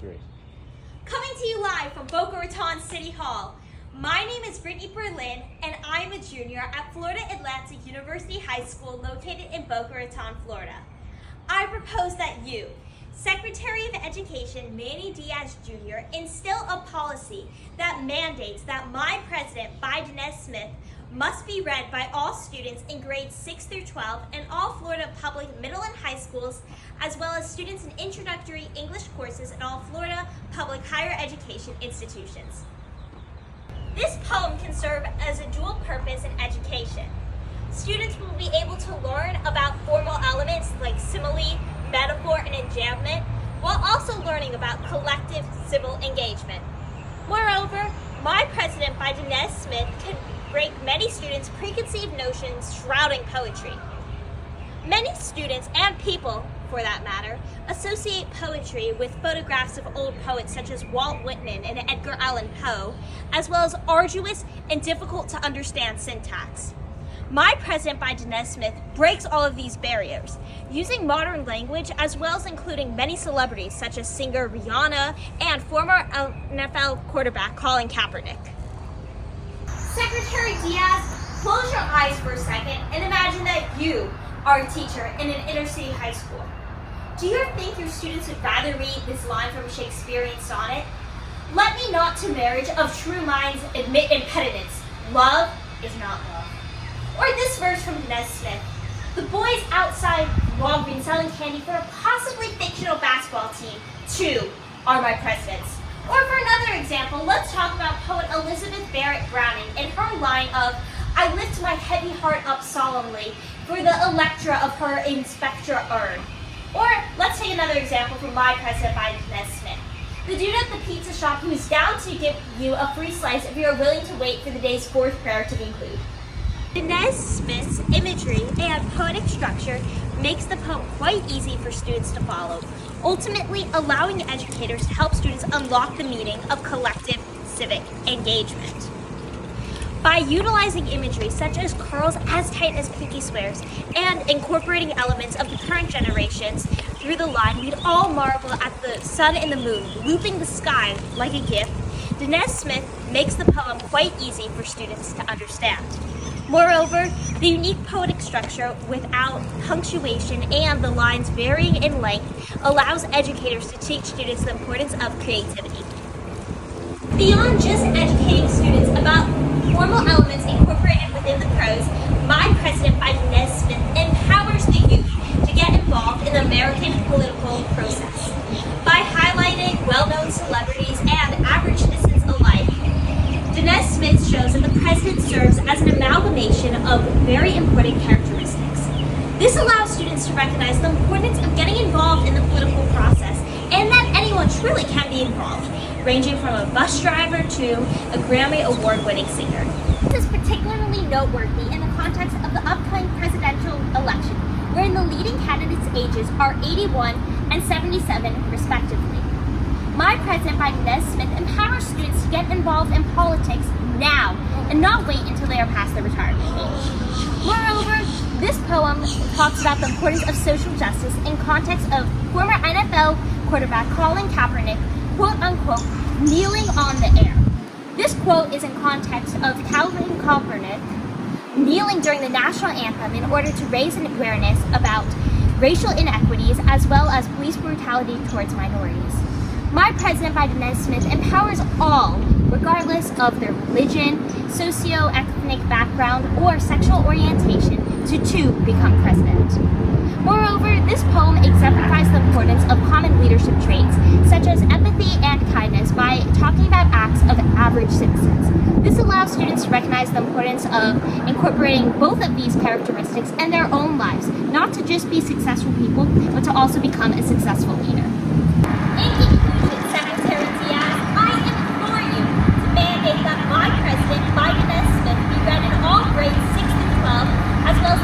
3. Coming to you live from Boca Raton City Hall. My name is Brittany and I'm a junior at Florida Atlantic University High School located in Boca Raton, Florida. I propose that you, Secretary of Education Manny Diaz Jr., instill a policy that mandates that my president, Biden S. Smith, must be read by all students in grades 6 through 12 and all Florida public middle and high schools, as well as students in introductory English courses at all Florida public higher education institutions. This poem can serve as a dual purpose in education. Students will be able to learn about formal elements like simile, metaphor, and enjambment, while also learning about collective civil engagement. Moreover, my president, Biden S. Smith, can break many students' preconceived notions shrouding poetry. Many students and people, for that matter, associate poetry with photographs of old poets such as Walt Whitman and Edgar Allan Poe, as well as arduous and difficult to understand syntax. My president, Biden S. Smith, breaks all of these barriers, using modern language as well as including many celebrities such as singer Rihanna and former NFL quarterback Colin Kaepernick. Secretary Diaz, close your eyes for a second and imagine that you are a teacher in an inner city high school. Do you think your students would rather read this line from a Shakespearean sonnet? Let me not to marriage of true minds admit impediments. Love is not love. Or this verse from Dinesh Smith. The boys outside Walgreens selling candy for a possibly fictional basketball team, too, are my presidents. Or for another example, let's talk about poet Elizabeth Barrett Browning and her line of, I lift my heavy heart up solemnly for the Electra of her Inspector urn. Or let's take another example from my president, Biden S. Smith. The dude at the pizza shop who is down to give you a free slice if you are willing to wait for the day's fourth prayer to conclude. Dinesh Smith's imagery and poetic structure makes the poem quite easy for students to follow, ultimately allowing educators to help students unlock the meaning of collective civic engagement. By utilizing imagery such as curls as tight as pinky swears and incorporating elements of the current generations through the line, we'd all marvel at the sun and the moon looping the sky like a gift. Dinesh Smith makes the poem quite easy for students to understand. Moreover, the unique poetic structure without punctuation and the lines varying in length allows educators to teach students the importance of creativity. Beyond just educating students about formal elements incorporated within the prose, my president, Biden S. Smith, empowers the youth to get involved in the American political process. By highlighting well-known celebrities and average citizens alike, Dinesh Smith shows that the president serves as an amalgamation of very important characteristics. This allows students to recognize the importance of getting involved in the political process and that anyone truly can be involved, ranging from a bus driver to a Grammy Award-winning singer. This is particularly noteworthy in the context of the upcoming presidential election, wherein the leading candidates' ages are 81 and 77 respectively. My president, Biden S. Smith, empowers students to get involved in politics now and not wait until they are past the retirement age. Moreover, this poem talks about the importance of social justice in context of former NFL quarterback Colin Kaepernick, quote unquote, kneeling on the air. This quote is in context of Colin Kaepernick kneeling during the national anthem in order to raise an awareness about racial inequities as well as police brutality towards minorities. My president, Biden S. Smith, empowers all, regardless of their religion, socio-ethnic background, or sexual orientation, to become president. Moreover, this poem exemplifies the importance of common leadership traits, such as empathy and kindness, by talking about acts of average citizens. This allows students to recognize the importance of incorporating both of these characteristics in their own lives, not to just be successful people, but to also become a successful leader. In conclusion, Secretary Diaz, I implore you to mandate that my president, Biden S. Smith, be read in all grades 6 to 12, as well as